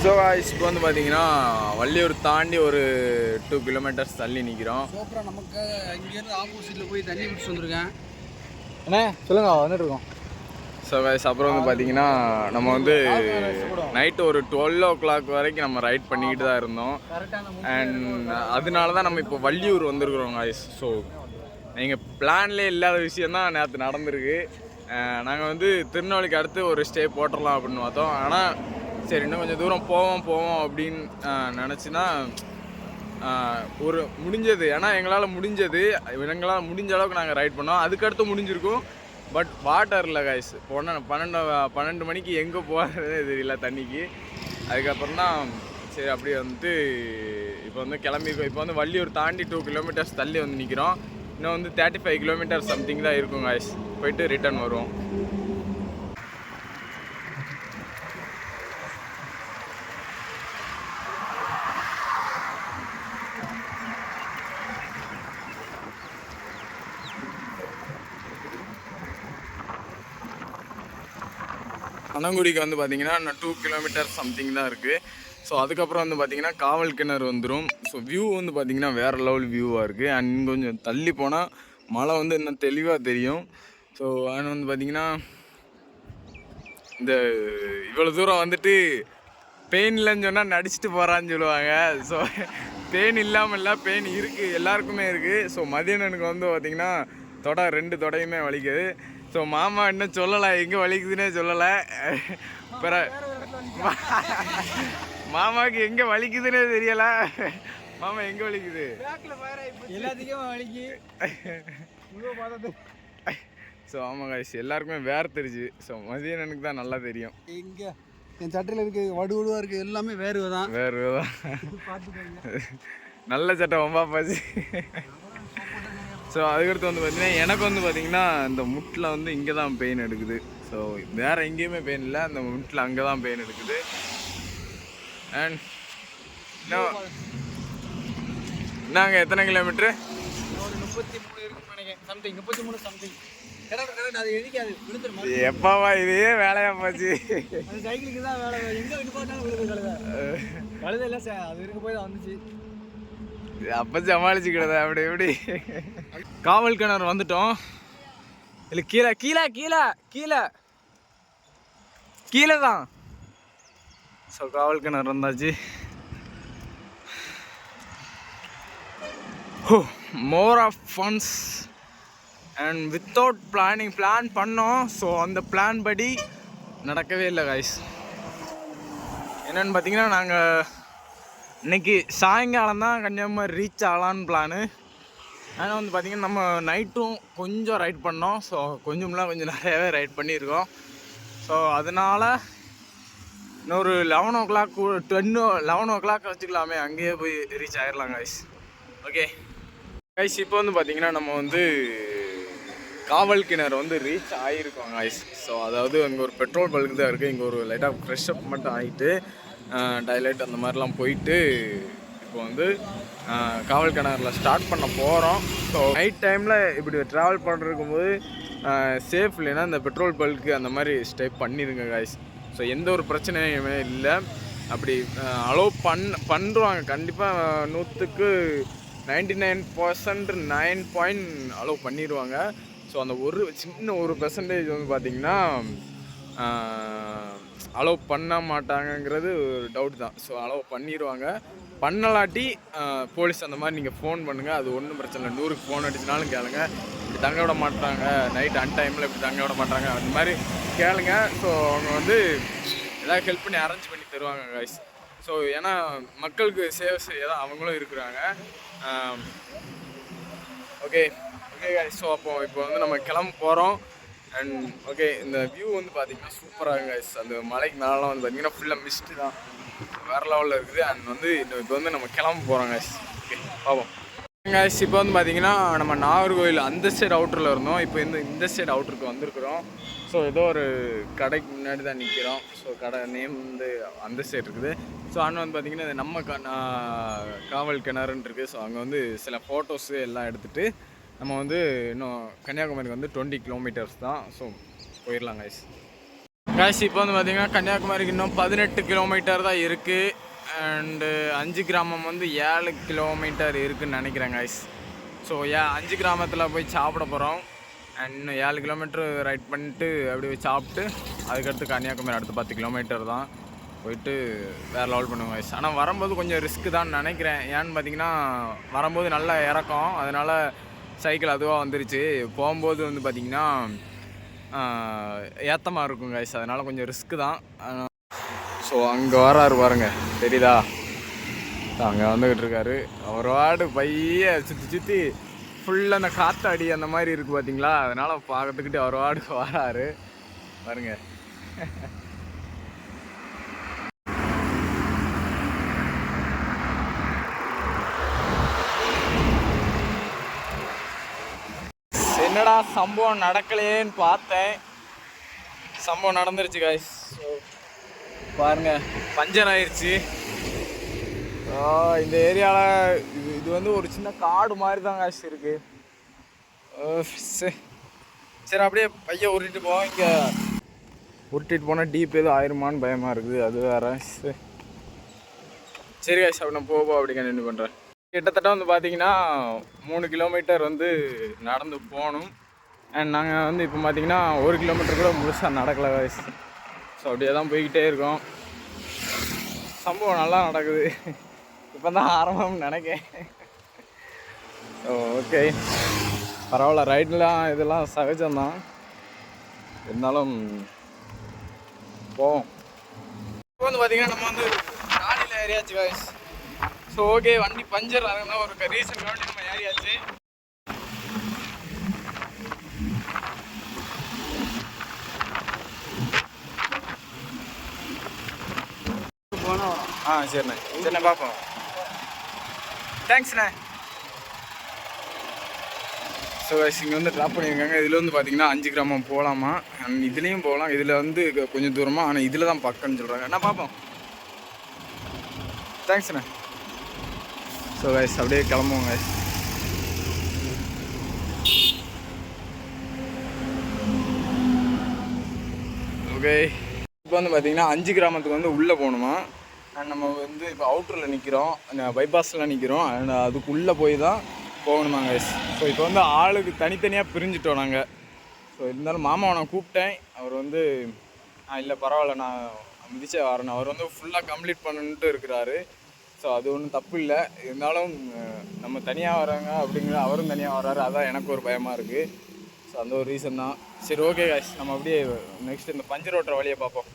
So இப்போ வந்து பார்த்தீங்கன்னா வள்ளியூர் தாண்டி ஒரு 2 கிலோமீட்டர்ஸ் தள்ளி நிற்கிறோம். சூப்பராக நமக்கு இங்கேருந்து ஆப்போசிட்டில் போய் தண்ணி பிடிச்சி வந்துருக்கேன். அண்ணே சொல்லுங்கள், வந்துட்டு இருக்கோம். ஸோ அப்புறம் வந்து பார்த்தீங்கன்னா நம்ம வந்து நைட்டு ஒரு 12 o'clock வரைக்கும் நம்ம ரைட் பண்ணிக்கிட்டு தான் இருந்தோம். அண்ட் அதனால தான் நம்ம இப்போ வள்ளியூர் வந்துருக்குறோம் காய்ஸ். ஸோ எங்கள் பிளான்லேயே இல்லாத விஷயந்தான் நேற்று நடந்திருக்கு. நாங்கள் வந்து திருநெல்வேலிக்கு அடுத்து ஒரு ஸ்டே போட்டுடலாம் அப்படின்னு பார்த்தோம். ஆனால் சரி இன்னும் கொஞ்சம் தூரம் போவோம் அப்படின்னு நினச்சின்னா ஒரு முடிஞ்சது, ஏன்னா எங்களால் முடிஞ்ச அளவுக்கு நாங்கள் ரைட் பண்ணோம். அதுக்கடுத்து முடிஞ்சிருக்கும், பட் வாட்டர் இல்லை காய்ஸ். 12 மணிக்கு எங்கே போகிறதே தெரியல தண்ணிக்கு. அதுக்கப்புறம் தான் சரி அப்படியே வந்துட்டு இப்போ வந்து கிளம்பியிருக்கோம். இப்போ வந்து வள்ளியூர் தாண்டி 2 கிலோமீட்டர்ஸ் தள்ளி வந்து நிற்கிறோம். இன்னும் வந்து 35 கிலோமீட்டர்ஸ் சம்திங் தான் இருக்கும் காய்ஸ். போயிட்டு ரிட்டர்ன் வருவோம். பனங்குடிக்கு வந்து பார்த்திங்கன்னா இன்னும் 2 கிலோமீட்டர் சம்திங் தான் இருக்குது. ஸோ அதுக்கப்புறம் வந்து பார்த்திங்கன்னா காவல் கிணறு வந்துடும். ஸோ வியூ வந்து பார்த்திங்கன்னா வேறு லெவல் வியூவாக இருக்குது. அண்ட் கொஞ்சம் தள்ளி போனால் மழை வந்து இன்னும் தெளிவாக தெரியும். ஸோ அது வந்து பார்த்திங்கன்னா இந்த இவ்வளோ தூரம் வந்துட்டு பெயின் இல்லைன்னு சொன்னால் நடிச்சுட்டு போகிறான்னு சொல்லுவாங்க. ஸோ பெயின் இல்லாமல் இல்லை, பெயின் இருக்குது, எல்லாருக்குமே இருக்குது. ஸோ மதியானனுக்கு வந்து பார்த்திங்கன்னா 2 தொடையுமே வலிக்குது. ஸோ மாமா இன்னும் சொல்லலை, எங்கே வலிக்குதுன்னே சொல்லலை. மாமாவுக்கு எங்கே வலிக்குதுன்னே தெரியலை. மாமா எங்கே வலிக்குது? எல்லாத்துக்கும் வலிக்கு. ஸோ ஆமாம் காய்ச்சி, எல்லாருக்குமே வேர்த்துருச்சு. ஸோ மதியானனுக்கு தான் நல்லா தெரியும். இங்கே என் சட்டையில் இருக்குது, வடுவடுவாக இருக்குது, எல்லாமே வேர்வை தான். நல்ல சட்டை ரொம்ப பாச்சு. ஸோ அதுக்கடுத்து வந்து பார்த்திங்கன்னா எனக்கு வந்து பார்த்திங்கன்னா இந்த முட்டில் வந்து இங்கே தான் பெயின் எடுக்குது. ஸோ வேறு எங்கேயுமே பெயின் இல்லை, அந்த முட்டில் அங்கே தான் பெயின் எடுக்குது. அண்ட் நாங்கள் எத்தனை கிலோமீட்ரு? 33 இருக்குன்னு நினைக்கிறேன், சம்திங் 33 சம்திங். அது எதிக்காது, எப்பாவா இதே வேலையா போச்சு. அது சைக்கிளுக்கு தான் வேலை. எங்கே விட்டு போட்டாலும் விழுது கழுதை இல்லை சார், அது இருக்க போய் தான் வந்துச்சு. அப்போ சமாளிச்சுக்கிடுதா அப்படி எப்படி. காவல் கிணறு வந்துட்டோம். இல்லை கீழே கீழே கீழே கீழே கீழே தான். ஸோ காவல் கிணறு வந்தாச்சு. More of funs and without plan பண்ணோம். ஸோ அந்த பிளான் படி நடக்கவே இல்லை காய்ஸ். என்னென்னு பார்த்தீங்கன்னா நாங்கள் இன்றைக்கி சாயங்காலம் தான் கன்னியாகுமரி ரீச் ஆகலான்னு பிளானு. ஆனால் வந்து பார்த்திங்கன்னா நம்ம நைட்டும் கொஞ்சம் ரைட் பண்ணோம். ஸோ கொஞ்சம் நிறையாவே ரைட் பண்ணியிருக்கோம். ஸோ அதனால் இன்னொரு 11 o'clock 11 o'clock வச்சுக்கலாமே, அங்கேயே போய் ரீச் ஆகிடலாம் காய்ஸ். ஓகே காய்ஸ், இப்போ வந்து பார்த்திங்கன்னா நம்ம வந்து காவல் கிணறு வந்து ரீச் ஆகிருக்கோம் காய்ஸ். ஸோ அதாவது அங்கே ஒரு பெட்ரோல் பல்க் தான் இருக்குது. இங்கே ஒரு லைட்டாக ஃப்ரெஷ் அப் மட்டும் ஆகிட்டு டாய்லெட் அந்த மாதிரிலாம் போயிட்டு இப்போ வந்து காவல் கிணறுல ஸ்டார்ட் பண்ண போகிறோம். ஸோ நைட் டைமில் இப்படி ட்ராவல் பண்ணுறதுக்கும் போது சேஃப் இல்லைன்னா இந்த பெட்ரோல் பல்க்கு அந்த மாதிரி ஸ்டே பண்ணிடுங்க காய்ஸ். ஸோ எந்த ஒரு பிரச்சனையுமே இல்லை. அப்படி அலோவ் பண்ணுவாங்க கண்டிப்பாக. 100க்கு 99% 9 அலோவ் பண்ணிடுவாங்க. ஸோ அந்த ஒரு சின்ன ஒரு பெர்சன்டேஜ் வந்து பார்த்திங்கன்னா அலோவ் பண்ண மாட்டாங்கங்கிறது ஒரு டவுட் தான். ஸோ அலோவ் பண்ணிடுவாங்க. பண்ணலாட்டி போலீஸ் அந்த மாதிரி நீங்கள் ஃபோன் பண்ணுங்கள், அது ஒன்றும் பிரச்சனை இல்லை. 100க்கு ஃபோன் அடிச்சினாலும் கேளுங்க. இப்படி தங்க விட மாட்டாங்க, நைட் அன்டைமில் இப்படி தங்க விட மாட்டாங்க, அந்த மாதிரி கேளுங்க. ஸோ அவங்க வந்து ஏதாவது ஹெல்ப் பண்ணி அரேஞ்ச் பண்ணி தருவாங்க காய்ஸ். ஸோ ஏன்னா மக்களுக்கு சேவை செய்ய தான் அவங்களும் இருக்கிறாங்க. ஓகே காய்ஸ், ஸோ இப்போ வந்து நம்ம கிளம்ப போகிறோம். அண்ட் ஓகே, இந்த வியூ வந்து பார்த்திங்கன்னா சூப்பராக இருக்குது கைஸ். அந்த மலைக்கு மேலாம் வந்து பார்த்திங்கன்னா ஃபுல்லாக மிஸ்ட்டு தான், வேறு லெவலில் இருக்குது. அண்ட் வந்து இப்போ வந்து நம்ம கிளம்ப போகிறோம் கைஸ். ஓகே பார்ப்போம் கைஸ். இப்போ வந்து பார்த்திங்கன்னா நம்ம நாகர்கோவில் அந்த சைடு அவுட்டரில் இருந்தோம். இப்போ இந்த சைடு அவுட்டருக்கு வந்திருக்கிறோம். ஸோ ஏதோ ஒரு கடைக்கு முன்னாடி தான் நிற்கிறோம். ஸோ கடை நேம் வந்து அந்த சைடு இருக்குது. ஸோ அண்ணன் வந்து பார்த்திங்கன்னா இது நம்ம காவல் கிணறுன்னு இருக்குது. ஸோ அங்கே வந்து சில ஃபோட்டோஸு எல்லாம் எடுத்துகிட்டு நம்ம வந்து இன்னும் கன்னியாகுமரிக்கு வந்து 20 கிலோமீட்டர்ஸ் தான். ஸோ போயிடலாம் கைஸ். காய்ஸ் இப்போ வந்து பார்த்திங்கன்னா கன்னியாகுமரிக்கு இன்னும் 18 கிலோமீட்டர் தான் இருக்குது. அண்டு 5 கிராமம் வந்து 7 கிலோமீட்டர் இருக்குதுன்னு நினைக்கிறேன் காய்ஸ். ஸோ 5 கிராமத்தில் போய் சாப்பிட போகிறோம். அண்ட் இன்னும் 7 கிலோமீட்ரு ரைட் பண்ணிட்டு அப்படியே சாப்பிட்டு அதுக்கடுத்து கன்னியாகுமரி அடுத்து 10 கிலோமீட்டர் தான் போயிட்டு வேறு லெவல் பண்ணுவோம் காய்ஸ். ஆனால் வரும்போது கொஞ்சம் ரிஸ்க்கு தான் நினைக்கிறேன். ஏன்னு பார்த்தீங்கன்னா வரும்போது நல்லா இறக்கம், அதனால் சைக்கிள் அதுவாக வந்துருச்சு. போகும்போது வந்து பார்த்திங்கன்னா ஏத்தமாக இருக்கும் காய்ஸ், அதனால் கொஞ்சம் ரிஸ்க்கு தான். ஸோ அங்கே வராரு பாருங்க, தெரியுதா? அங்கே வந்துக்கிட்டு இருக்காரு. அவர் வாடு பைய சுற்றி சுற்றி ஃபுல்லாக அந்த காற்றாடி அந்த மாதிரி இருக்குது பார்த்தீங்களா, அதனால் பார்த்துக்கிட்டு அவர் வாடு வராரு பாருங்க. என்னடா சம்பவம் நடக்கலையேன்னு பார்த்தேன், சம்பவம் நடந்துருச்சு காய்ஸ். ஸோ பாருங்க, பஞ்சர் ஆயிடுச்சு. இந்த ஏரியாவில் இது வந்து ஒரு சின்ன காடு மாதிரி தான் காய்ஸ் இருக்குது. சரி அப்படியே பையன் உருட்டிட்டு போவோம். இங்கே உருட்டிட்டு போனால் டீப் எதுவும் ஆயிருமான்னு பயமாக இருக்குது, அது வேறு. சரி காய்ஸ், அப்படி நான் போவோம், அப்படி கண்டினியூ பண்ணுறேன். கிட்டத்தட்ட வந்து பார்த்தீங்கன்னா 3 கிலோமீட்டர் வந்து நடந்து போகணும். அண்ட் நாங்கள் வந்து இப்போ பார்த்தீங்கன்னா 1 கிலோமீட்டர் கூட முழுசாக நடக்கலை காய்ஸ். ஸோ அப்படியே தான் போய்கிட்டே இருக்கோம். சம்பவம் நல்லா நடக்குது, இப்போ தான் ஆரம்பம்னு நினைக்கிறேன். ஸோ ஓகே, பரவாயில்ல, ரைட்லாம் இதெல்லாம் சகஜம்தான், இருந்தாலும் போவோம். இப்போ வந்து பார்த்தீங்கன்னா நம்ம வந்து காலையில் ஏறியாச்சு காய்ஸ். ஸோ ஓகே, வண்டி பஞ்சர் ஆகுதுன்னா ஒரு ரீசன் காண்டி நம்ம ஏறியாச்சு. போனோம். சரிண்ணே, சரிண்ணே, பார்ப்போம். தேங்க்ஸ்ண்ணே. ஸோ இங்கே வந்து ட்ராப் பண்ணியிருக்காங்க. இதில் வந்து பார்த்தீங்கன்னா 5 கிராமம் போகலாமா, அண்ட் இதுலேயும் போகலாம். இதில் வந்து கொஞ்சம் தூரமாக, ஆனால் இதில் தான் பக்கம்னு சொல்கிறாங்க. நான் பார்ப்போம். தேங்க்ஸ்ண்ணே. ஸோ கைஸ் அப்படியே கிளம்புவோம் கைஸ். ஓகே, இப்போ வந்து பார்த்தீங்கன்னா 5 கிராமத்துக்கு வந்து உள்ளே போகணுமா. அண்ட் நம்ம வந்து இப்போ அவுட்டரில் நிற்கிறோம், பைபாஸில் நிற்கிறோம். அண்ட் அதுக்குள்ளே போய் தான் போகணுமா கைஸ். ஸோ இப்போ வந்து ஆளுக்கு தனித்தனியாக பிரிஞ்சுட்டோம் நாங்கள். ஸோ இருந்தாலும் மாமாவை நான் கூப்பிட்டேன். அவர் வந்து இல்லை பரவாயில்ல, நான் மிதிச்சே வரேன். அவர் வந்து ஃபுல்லாக கம்ப்ளீட் பண்ணணுன்ட்டு இருக்கிறாரு. ஸோ அது ஒன்றும் தப்பு இல்லை, இருந்தாலும் நம்ம தனியாக வராங்க அப்படிங்கிற அவரும் தனியாக வர்றாரு, அதான் எனக்கு ஒரு பயமாக இருக்குது. ஸோ அந்த ஒரு ரீசன் தான். சரி ஓகே காய்ஸ், நம்ம அப்படியே நெக்ஸ்ட் இந்த பஞ்சர் ஓட்டுற வழியை பார்ப்போம்.